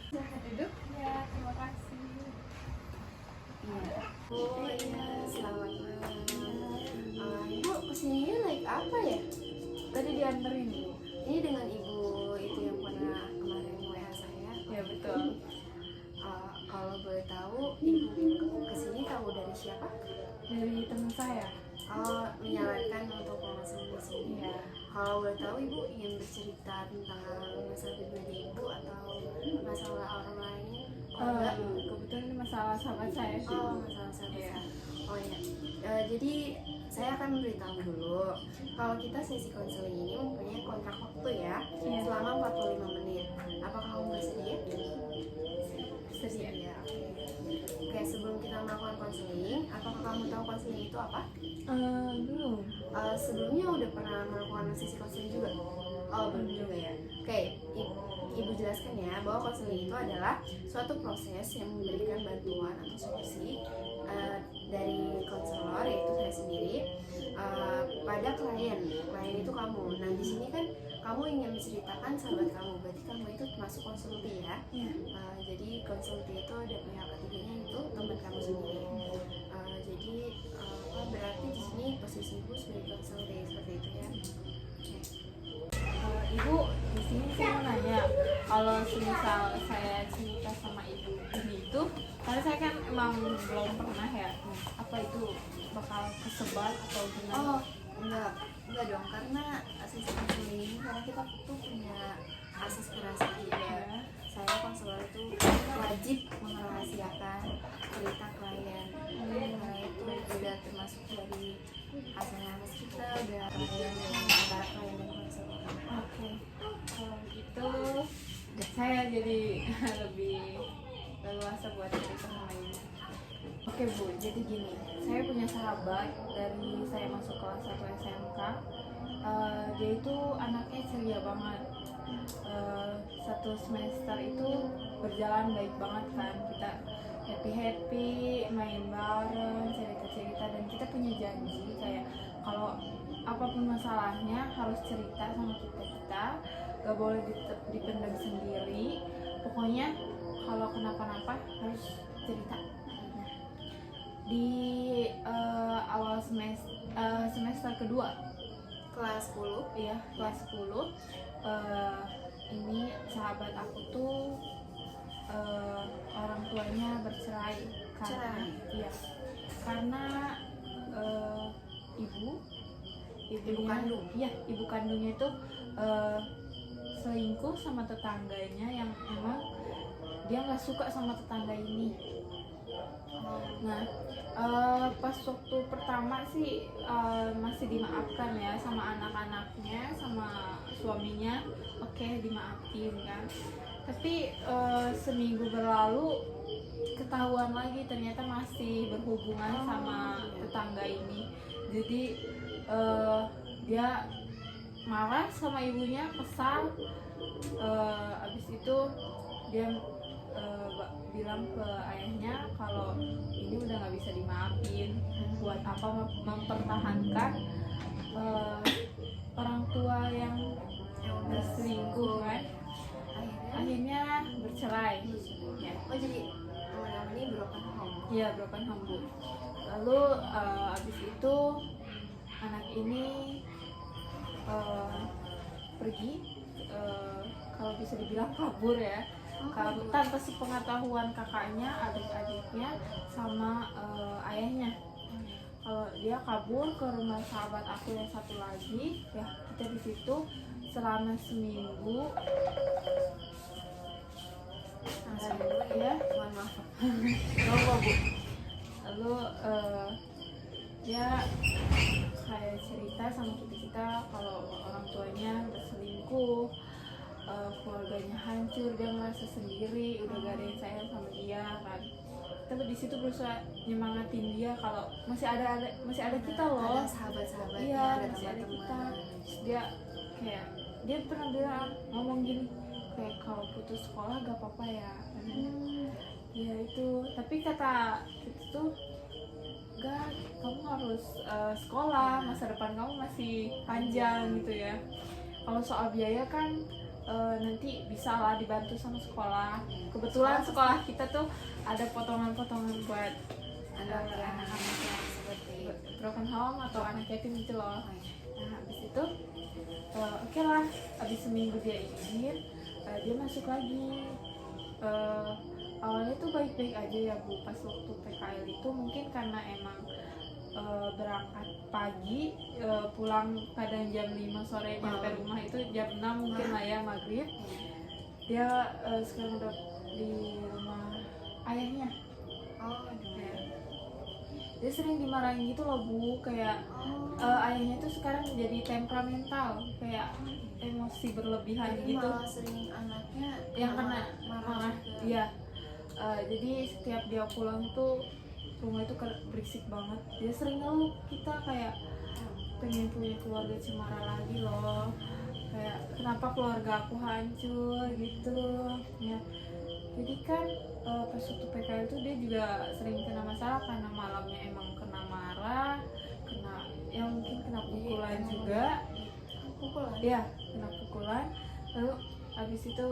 Silahkan duduk. Ya, terima kasih. Iya. Oh iya, selamat malam. Ibu kesininya naik apa ya? Tadi dianterin, Bu. Ini dengan ibu itu yang pernah kemarin WA saya. Ya, betul. Kalau boleh tahu, ibu kesini tahu dari siapa? Dari teman saya. Menyarankan untuk masuk di sini. Iya. Kalau boleh tahu, ibu ingin bercerita tentang masalah pribadi ibu atau masalah orang lain? Enggak. Kebetulan ini masalah sahabat saya sih. Masalah sahabat. Iya. Oh iya. Jadi saya akan memberitahu dulu kalau kita sesi konseling ini mempunyai kontrak waktu ya, Iya. selama 45 menit. Apakah kamu bersedia? Sedia. Ya. Oke, sebelum kita melakukan konseling, apakah kamu tahu konseling itu apa? Belum. Sebelumnya udah pernah melakukan sesi konseling juga? Belum juga ya. Oke, ibu jelaskan ya bahwa konseling itu adalah suatu proses yang memberikan bantuan atau solusi dari konselor, yaitu saya sendiri, pada klien itu kamu. Nah di sini kan kamu ingin menceritakan sahabat kamu, berarti kamu itu termasuk konsulti ya. Iya. Jadi konsulti itu ada pihak ketiganya, itu teman kamu sendiri. Jadi berarti di sini posisi ibu sebagai konsulti seperti itu ya. Ibu, di sini saya mau nanya, kalau semisal saya cerita sama ibu ini itu, karena saya kan emang belum pernah ya, apa itu bakal kesebar atau gimana? Enggak dong, karena sesi konseling ini karena kita tuh punya asas kerahasiaan ya. Saya konselor itu wajib merahasiakan cerita klien. Karena itu udah termasuk dari asas kita, udah klien antara klien dan konselor. Oke, kalau gitu saya jadi lebih leluasa buat cerita sama ibu. Oke Bu, jadi gini, saya punya sahabat dari saya masuk kelas 1 SMK. Dia itu anaknya ceria banget. Satu semester itu berjalan baik banget kan, kita happy main bareng, cerita dan kita punya janji kayak kalau apapun masalahnya harus cerita sama kita, gak boleh dipendam sendiri. Pokoknya kalau kenapa-napa harus cerita. Di awal semester kedua Kelas 10. ya, kelas 10, ini sahabat aku tuh orang tuanya bercerai karena Cerai? karena ibu kandung? Iya, ibu kandungnya itu selingkuh sama tetangganya yang emang dia nggak suka sama tetangga ini. Nah, pas waktu pertama sih masih dimaafkan ya sama anak-anaknya, sama suaminya, oke, dimaafin kan. Tapi seminggu berlalu ketahuan lagi ternyata masih berhubungan sama tetangga ini. Jadi dia marah sama ibunya, kesal. Abis itu dia bilang ke ayahnya kalau ini udah nggak bisa dimaafin, buat apa mempertahankan orang tua yang udah selingkuh kan. Akhirnya bercerai ya. Jadi teman-teman ini broken home? Iya, broken home Bu. Lalu abis itu anak ini pergi, kalau bisa dibilang kabur ya. Tanpa sepengetahuan kakaknya, adik-adiknya, sama ayahnya. Kalau dia kabur ke rumah sahabat aku yang satu lagi, ya kita di situ selama seminggu. Ya, mohon maaf. Bu. Lalu dia kayak cerita sama kita kalau orang tuanya berselingkuh, keluarganya hancur, dia merasa sendiri, udah gak ada yang sayang sama dia kan. Tapi di situ berusaha nyemangatin dia kalau masih ada kita loh, ada sahabat-sahabatnya, iya, ada masih ada kita. teman-teman. Dia pernah bilang, ngomong gini kayak kalau putus sekolah gak apa-apa ya. Ya itu, tapi kata kita tuh enggak, kamu harus sekolah, masa depan kamu masih panjang gitu ya. Kalau soal biaya kan nanti bisa lah dibantu sama sekolah. Kebetulan sekolah kita tuh ada potongan-potongan buat anak-anak yang seperti broken home atau anak yatim gitu loh. Nah habis itu oke lah, habis seminggu dia izin, dia masuk lagi. Awalnya tuh baik-baik aja ya Bu, pas waktu PKL itu mungkin karena emang berangkat pagi, pulang kadang jam 5 sore, nyampe rumah itu jam 6 mungkin lah ya, maghrib. Dia sekarang udah di rumah ayahnya. Ya. Dia sering dimarahin gitu loh Bu, kayak ayahnya tuh sekarang jadi temperamental, kayak emosi berlebihan Jadi gitu. malah sering anaknya Yang kena marah, juga. iya. Jadi setiap dia pulang tuh rumah itu berisik banget. Dia sering ngeluh, kita kayak pengen punya keluarga cemara lagi loh, kayak kenapa keluarga aku hancur gitu ya. Jadi kan pas waktu PKL itu dia juga sering kena masalah karena malamnya emang kena marah, kena ya mungkin kena pukulan juga. Pukulan? Iya, kena pukulan. Lalu habis itu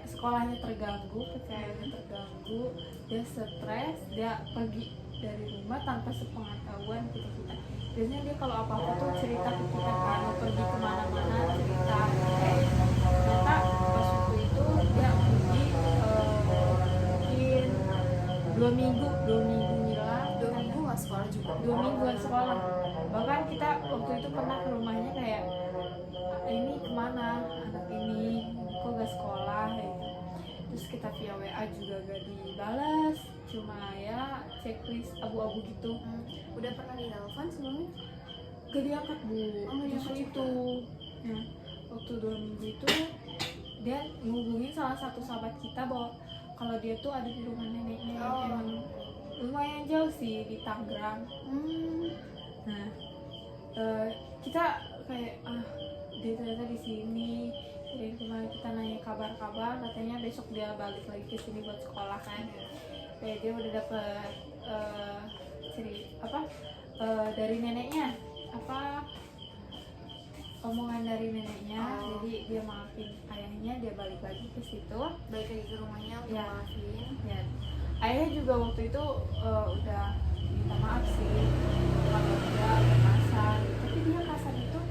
sekolahnya terganggu, PKL-nya terganggu, dia stres, dia pergi dari rumah tanpa sepengetahuan kita. Biasanya dia kalau apa-apa tuh cerita ke kita kan, mau pergi kemana-mana cerita. Ternyata pas waktu itu dia pergi mungkin 2 minggu ngilang. 2 minggu nggak sekolah juga? 2 minggu nggak sekolah. Bahkan kita waktu itu pernah ke rumahnya kayak, ini kemana anak ini, kok gak sekolah gitu. Terus kita via WA juga gak dibalas, cuma ya checklist abu-abu gitu. Udah pernah ditelepon sebelumnya? Gak diangkat Bu. Justru itu ya, waktu 2 minggu itu dia ngehubungin salah satu sahabat kita bahwa kalau dia tuh ada di rumah neneknya. Emang lumayan jauh sih, di Tangerang. Nah kita kayak dia ternyata di sini. Jadi kemarin kita nanya kabar-kabar, katanya besok dia balik lagi ke sini buat sekolah kan. Kayak dia udah dapet dari neneknya, omongan dari neneknya. Jadi dia maafin ayahnya, dia balik lagi ke situ, Balik lagi ke rumahnya untuk ya. maafin. Ya, ayahnya juga waktu itu udah minta maaf sih kalau dia agak kasar, tapi dia kasar itu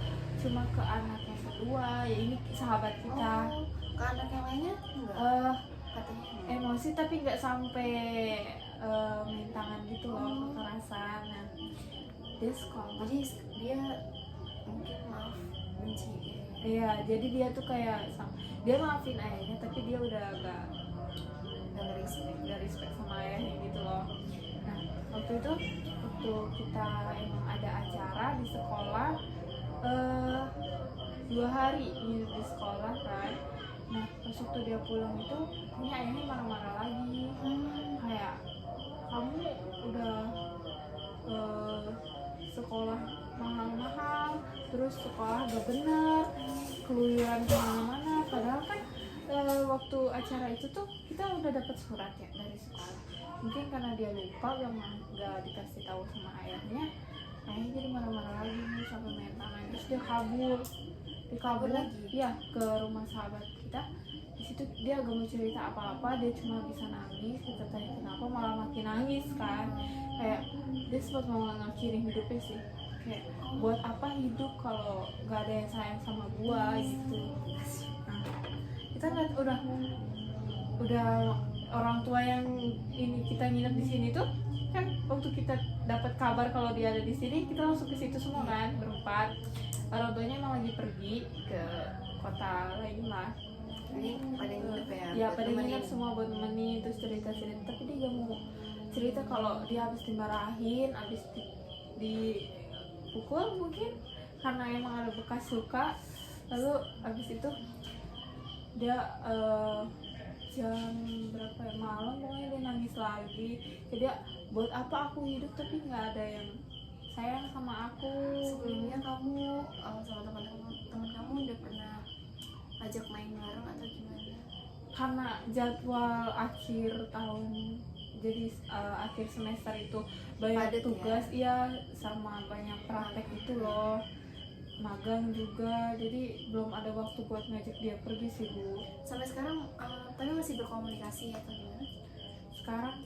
cuma ke anaknya kedua, ya ini sahabat kita. Ke anak yang lainnya enggak? Katanya Emosi tapi nggak sampai main tangan gitu loh, kekerasan. Nah, dia sekolah. Jadi dia mungkin maaf benci ya. Iya, jadi dia tuh kayak dia maafin ayahnya tapi dia udah gak respect sama ayahnya gitu loh. Nah, waktu kita emang ada acara di sekolah, 2 hari di sekolah kan. Nah, pas waktu dia pulang itu ini ayahnya marah-marah lagi, kayak kamu udah sekolah mahal-mahal, terus sekolah gak benar, keluyuran kemana-mana. Padahal kan waktu acara itu tuh kita udah dapat surat ya dari sekolah. Mungkin karena dia lupa, gak dikasih tahu sama ayahnya jadi marah-marah lagi nih, sampai main tangan. Terus dia kabur lagi? Iya, ke rumah sahabat kita. Di situ dia gak mau cerita apa-apa, dia cuma bisa nangis. Kita tanya kenapa, malah makin nangis kan. Kayak dia sempat mau ngakhirin hidupnya sih, kayak buat apa hidup kalau gak ada yang sayang sama gua gitu. Nah, kita udah orang tua yang ini kita nginep di sini tuh kan, waktu kita dapat kabar kalau dia ada di sini, kita langsung ke situ semua kan, berempat. Orang tuanya emang lagi pergi ke kota lain lah. Ini pada nginep ya? Ya pada nginep semua buat nemenin, terus cerita-cerita. Tapi dia gak mau cerita kalau dia habis dimarahin, habis dipukul mungkin karena emang ada bekas luka. Lalu habis itu dia jam berapa ya, malam pokoknya dia nangis lagi. Jadi buat apa aku hidup tapi nggak ada yang sayang sama aku. Sebelumnya kamu sama teman kamu udah pernah ajak main bareng atau gimana? Karena jadwal akhir tahun, jadi akhir semester itu banyak Padet tugas ya, sama banyak praktek itu loh. magang juga, jadi belum ada waktu buat ngajak dia pergi sih Bu. Sampai sekarang tapi masih berkomunikasi atau gimana? Sekarang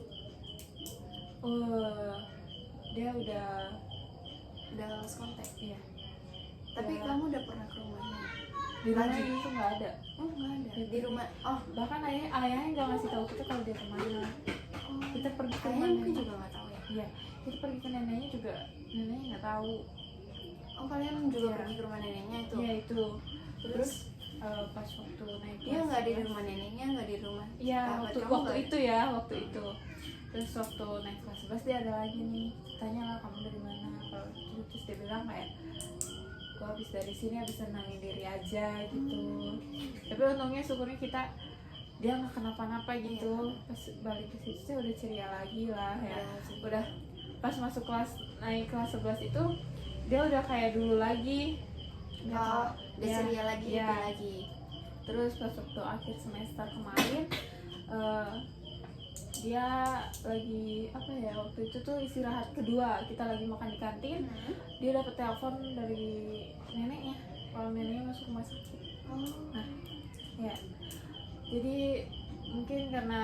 dia udah lost kontak. iya Tapi Ya. kamu udah pernah ke rumahnya? di rumah Lagi? itu nggak ada. Oh nggak ada. Di rumah. Oh, Bahkan ayahnya nggak ngasih tahu kita kalau dia kemana. Kita pergi ke ayahnya rumah mungkin nenek. juga nggak tahu ya. Iya, kita pergi ke neneknya juga neneknya nggak tahu. Oh kalian juga Iya. pergi ke rumah neneknya itu? Iya itu. Terus Pas waktu naik dia kelas nggak di 11. rumah neneknya, nggak di rumah Iya, sahabat waktu kamu waktu nggak? itu ya, waktu itu. Terus waktu naik kelas 11 dia ada lagi nih. Tanya lah kamu dari mana. Kalau terus dia bilang kayak gua habis dari sini habis nenangin diri aja gitu. Tapi untungnya syukurnya dia nggak kenapa-napa gitu. Pas balik ke situ udah ceria lagi lah ya. Udah pas masuk naik kelas 11 itu dia udah kayak dulu lagi. Nggak tahu. udah Ya, ceria lagi, ya. happy lagi. Terus pas waktu akhir semester kemarin dia lagi apa ya, waktu itu tuh istirahat kedua, kita lagi makan di kantin, dia dapet telepon dari neneknya kalau neneknya masuk rumah sakit. Nah ya, jadi mungkin karena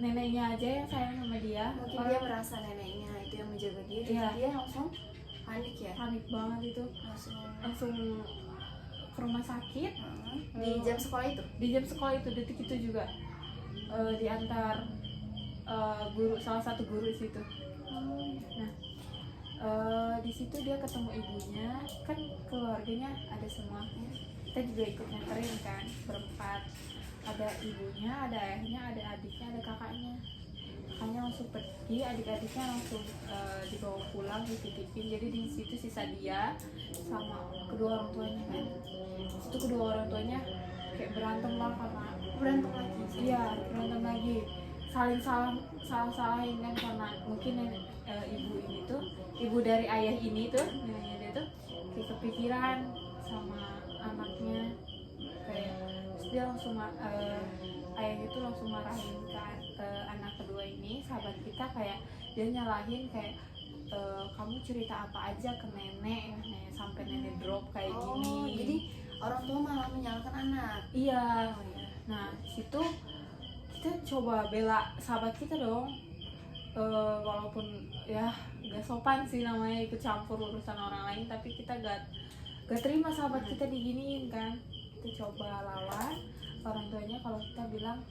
neneknya aja yang sayang sama dia, Mungkin dia merasa neneknya itu yang menjaga dia, jadi Iya. dia langsung panik ya. panik banget itu, langsung ke rumah sakit. Di jam sekolah itu. Di jam sekolah itu, detik itu juga diantar salah satu guru di situ. Nah di situ dia ketemu ibunya, kan keluarganya ada semua, kita juga ikut nganterin kan, berempat, ada ibunya, ada ayahnya, ada adiknya, ada kakaknya. Kakaknya langsung pergi, adik-adiknya langsung dibawa pulang, dititipin. Jadi di situ sisa dia sama kedua orang tuanya kan. Itu kedua orang tuanya kayak berantem lah, karena Berantem lagi. iya berantem lagi, saling salahin kan, karena mungkin ibu ini tuh, ibu dari ayah ini tuh, neneknya dia tuh kayak kepikiran sama anaknya, kayak terus dia langsung ayahnya tuh langsung marahin ke anak kedua ini, sahabat kita, kayak dia nyalahin kayak kamu cerita apa aja ke nenek sampai nenek drop kayak gini. Jadi orang tua malah menyalahkan anak. Iya. Oh iya. Nah situ kita coba bela sahabat kita dong, walaupun ya gak sopan sih namanya ikut campur urusan orang lain, tapi kita gak terima sahabat kita diginiin kan. Kita coba lawan orang tuanya kalau kita bilang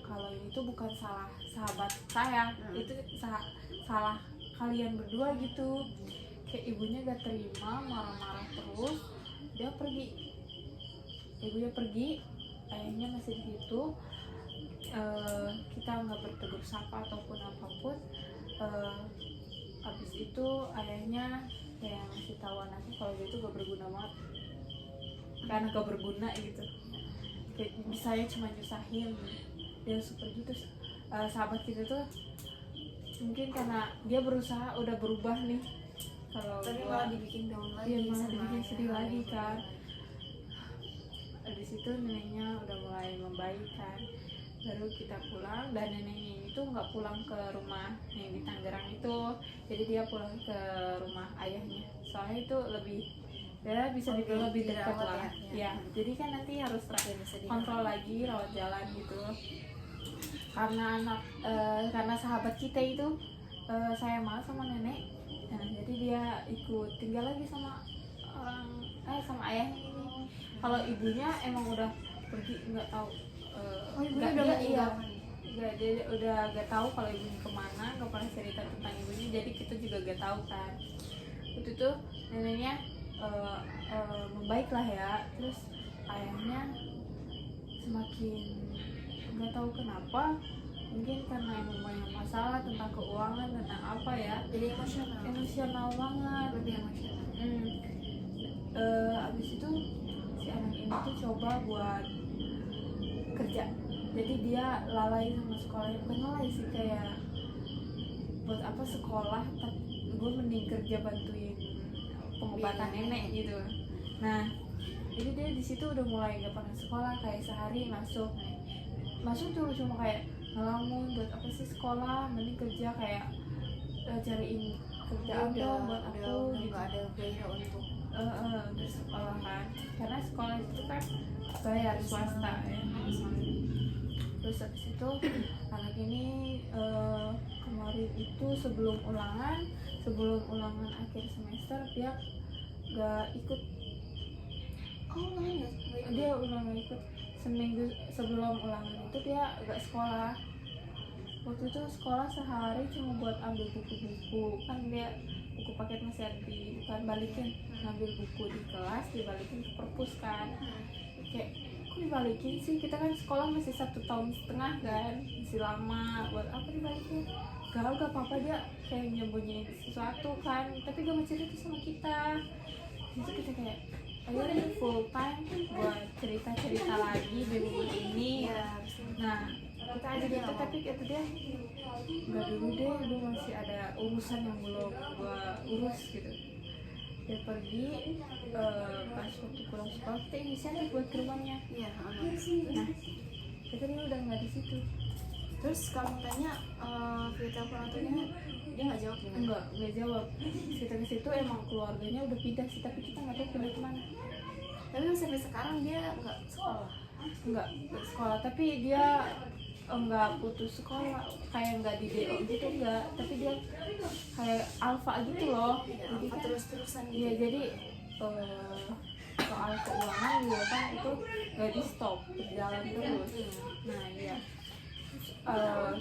kalau ini tuh bukan salah sahabat saya, itu salah kalian berdua gitu. Kayak ibunya gak terima, marah-marah terus, dia pergi. Ibunya pergi, ayahnya masih di situ. Kita nggak bertegur sapa ataupun apapun. Habis itu ayahnya kayak ngasih tahu anaknya kalau dia tuh gak berguna banget, karena gak berguna gitu, kayak bisanya cuma nyusahin. Dia super gitu. Sahabat kita tuh mungkin karena dia berusaha udah berubah nih, kalau Tapi gua malah dibikin down lagi. dia malah sama dibikin sedih ayah. lagi kan. Di situ neneknya udah mulai membaik kan, baru kita pulang. Dan neneknya itu nggak pulang ke rumah yang di Tangerang itu, jadi dia pulang ke rumah ayahnya, soalnya itu lebih ya bisa dibilang lebih dekat dirawat lah ya. Jadi kan nanti harus kontrol lagi, rawat jalan gitu, karena sahabat kita itu sayang banget sama nenek. Nah, jadi dia ikut tinggal lagi sama sama ayahnya ini. Kalau ibunya emang udah pergi, nggak tahu. Ibunya udah meninggal. Dia udah gak tahu kalau ibunya kemana, nggak pernah cerita tentang ibunya, jadi kita juga gak tahu kan. Itu tuh neneknya membaik lah ya. Terus ayahnya semakin nggak tahu kenapa, mungkin karena emang banyak masalah tentang keuangan, tentang apa ya, Jadi emosional banget. lebih emosional. Abis itu si anak ini tuh coba buat kerja, jadi dia lalai sama sekolahnya. Bukan lalai sih, kayak buat apa sekolah, tapi gue mending kerja bantuin pengobatan nenek gitu. Nah jadi dia di situ udah mulai gak pernah sekolah, kayak sehari masuk tuh cuma kayak ngelamun, buat apa sih sekolah, mending kerja, kayak cariin kerjaan dong buat aku gitu. Nggak ada gairah untuk udah sekolah kan, karena sekolah itu kan bayar swasta ya. Terus habis itu anak ini kemarin itu sebelum ulangan akhir semester dia gak ikut. Dia ulangan ikut seminggu sebelum ulangan itu dia gak sekolah. Waktu itu sekolah sehari cuma buat ambil buku-buku, kan dia buku paket masih ada di bukan balikin, ngambil buku di kelas dibalikin ke perpus kan. Kayak kok dibalikin sih, kita kan sekolah masih 1,5 tahun kan, masih lama, buat apa dibalikin? Gak apa-apa, dia kayak nyembunyiin sesuatu kan, tapi gak mau cerita sama kita. Itu kita kayak ayo ini full time buat cerita-cerita lagi di rumah ini ya. Nah kita aja gitu, tapi kata dia nggak dulu deh, gue masih ada urusan yang belum gue urus gitu. Dia pergi pas waktu pulang sekolah kita inisiatif buat ke rumahnya. Nah kita dia udah nggak di situ. Terus kamu tanya via telepon atau dia nggak jawab? Nggak jawab. Kita ke situ emang keluarganya udah pindah sih, tapi kita nggak tahu pindah kemana. Tapi sampai sekarang dia nggak sekolah. Nggak sekolah, tapi dia nggak putus sekolah, kayak nggak di DO gitu enggak, tapi dia kayak alfa gitu loh. Jadi kan terus-terusan gitu. Iya, jadi soal keuangan juga kan itu nggak di stop, berjalan terus. Nah iya,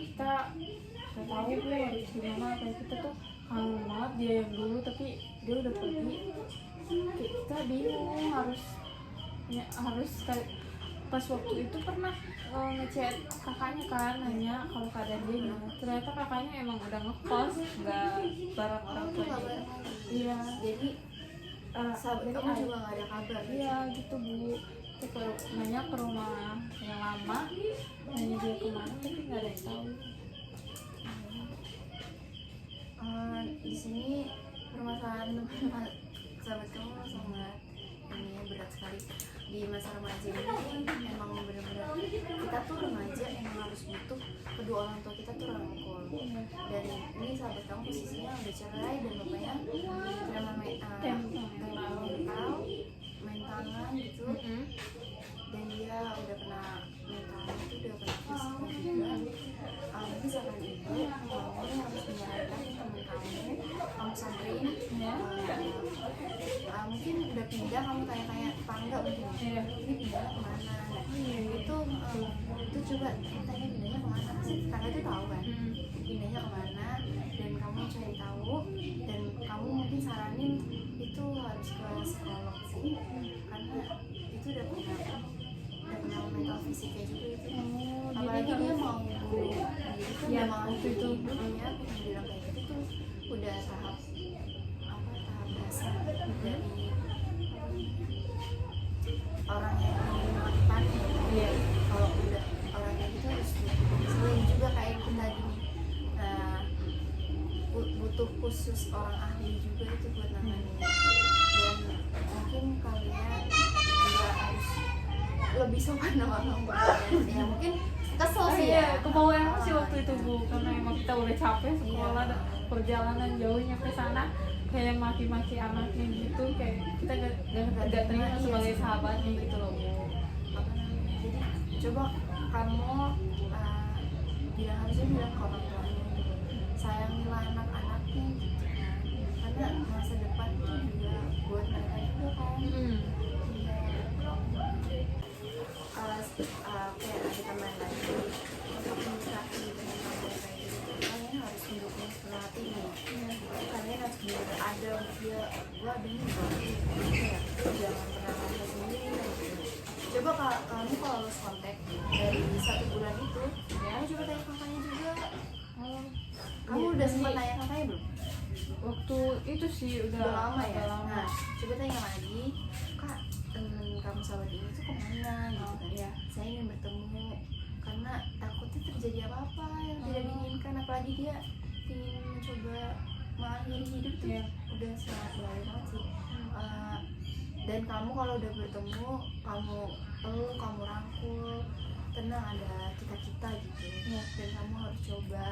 kita nggak tahu gue harus gimana, kayak kita tuh kangen banget dia yang dulu, tapi dia udah pergi. Kayak kita bingung harus kayak pas waktu itu pernah ngechat kakaknya kan, nanya kalau keadaan dia gimana. Ternyata kakaknya emang udah ngekos, nggak bareng orang tuanya. Iya, jadi sahabat kamu juga nggak ada kabar. Iya gitu Bu, kita nanya ke rumah yang lama, nanya dia kemana, tapi nggak ada yang tahu. Di sini permasalahan sahabat kamu sangat ini berat sekali. Di masa remaja ini emang benar-benar kita tuh remaja emang harus butuh kedua orang tua kita tuh rangkul. Dan ini sahabat kamu posisinya udah cerai dan bapaknya udah main tangan gitu, dan dia udah kena mental itu, udah kena fisik juga. Mungkin saran ibu kamu harus menyarankan teman kamu samperin ya. Mungkin udah pindah, kamu tanya-tanya tetangga mungkin ini pindahnya kemana. Itu coba tanya pindahnya kemana, pasti tetangga itu tahu kan pindahnya kemana, dan kamu cari tahu, dan kamu mungkin saranin itu harus ke psikolog sih, karena itu udah pernah mental fisiknya juga itu. Apalagi dia mau bunuh diri kan, ya, mau waktu itu ya bilang kayak gitu tuh udah tahap dasar dari orang yang melakukan. Iya. Kalau udah orang yang gitu harus selain juga kayak kita gini, butuh khusus orang ahli juga itu buat nanganin. Dan mungkin kalian juga harus lebih sopan sama orang ya, mungkin kesel sih ya, kebawa emosi waktu itu Bu, karena emang kita udah capek sekolah, perjalanan jauhnya ke sana, kayak maki-maki anaknya gitu, kayak kita gak terima sebagai sahabatnya gitu loh Bu. Jadi coba kamu harusnya bilang ke orang tuanya gitu, sayangilah anak-anaknya gitu kan, karena masa depan itu juga buat mereka juga kan. Kayak ada tambahan lagi untuk menikmati dengan keluarga kayak gitu, kalian harus mendukung sepenuh hati nih. Kalian harus benar ada dia, gue ada nih jangan pernah merasa sendiri gitu. Coba kamu kalau lulus kontak dari 1 bulan itu ya, coba tanya kakaknya juga. Kamu udah sempat tanya kakaknya belum? Waktu itu sih udah lama ya. lama. Nah, coba tanya lagi, Kak, temen kamu sahabat ini tuh kemana gitu kan ya, saya ingin bertemu karena takutnya terjadi apa-apa yang tidak diinginkan, apalagi dia ingin mencoba mengakhiri hidup tuh udah sangat bahaya banget sih. Dan kamu kalau udah bertemu, kamu peluk, kamu rangkul, tenang, ada kita gitu dan kamu harus coba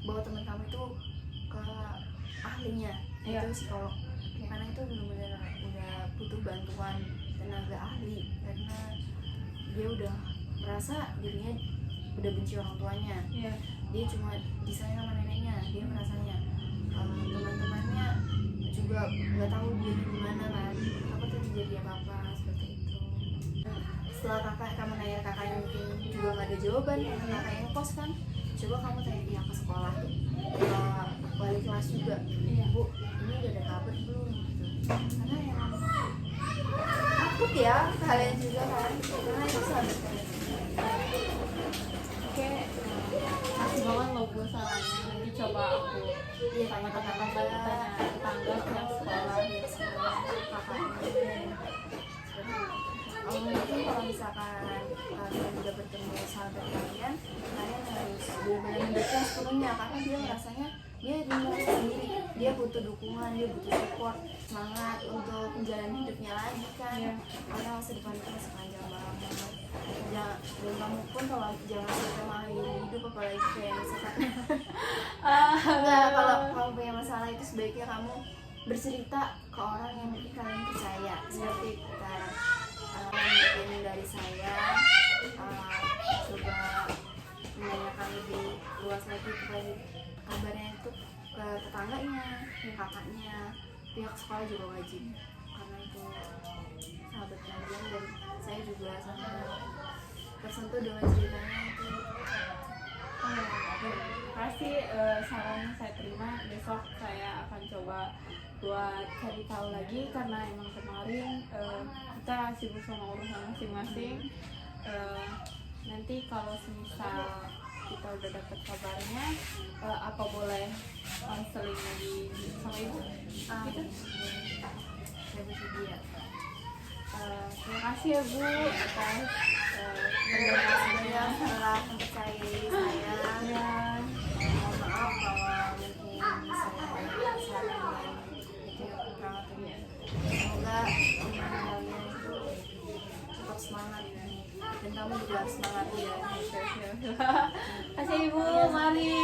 bawa teman kamu itu ke ahlinya, itu psikolog. karena itu benar-benar udah butuh bantuan tenaga ahli, karena dia udah merasa dirinya udah benci orang tuanya. Iya. Dia cuma disayang sama neneknya, dia merasanya teman-temannya juga nggak tahu dia gimana kan, apa tuh terjadi apa seperti itu. Setelah kamu nanya kakaknya mungkin juga nggak ada jawaban karena kakaknya kos kan, coba kamu tanya pihak ke sekolah, wali kelas juga, Iya. Bu ini udah ada kabar belum gitu, karena emang takut ya kalian juga kan, karena itu sahabat kalian. Oke, makasih banget loh Bu sarannya. Nanti coba aku Iya, tanya ke tetangga, tetangga pihak sekolah. kakaknya. Mungkin kalau misalkan kalian udah bertemu sahabat kalian harus benar-benar mendukung sepenuhnya, karena dia merasanya dia merasa sendiri, dia butuh dukungan, dia butuh support, semangat untuk menjalani hidupnya lagi kan. Iya. Karena masa depan itu masih panjang banget. Dan kamu pun kalau jangan sampai mengakhiri hidup, apalagi kayak misalkan enggak, kalau kamu punya masalah itu sebaiknya kamu bercerita ke orang yang mungkin kalian percaya, seperti kita mungkin dari saya coba menanyakan lebih luas lagi kepada kabarnya itu ke tetangganya, kakaknya, pihak sekolah juga wajib, karena itu sahabat kalian dan saya juga sangat tersentuh dengan ceritanya itu. Terima kasih sarannya, saya terima. Besok saya akan coba buat cari tahu lagi, karena emang kemarin kita sibuk sama urusan masing-masing. Nanti kalau semisal kita udah dapat kabarnya, apa boleh konseling lagi sama ibu? Gitu. Saya bersedia. Terima kasih ya Bu atas Penjelasannya telah mempercayai saya. ya. Mohon maaf kalau mungkin saya salah dan itu kurang atau ya. Semoga kalian itu tetap semangat dan kamu juga semangat ya. Terima kasih Ibu, mari.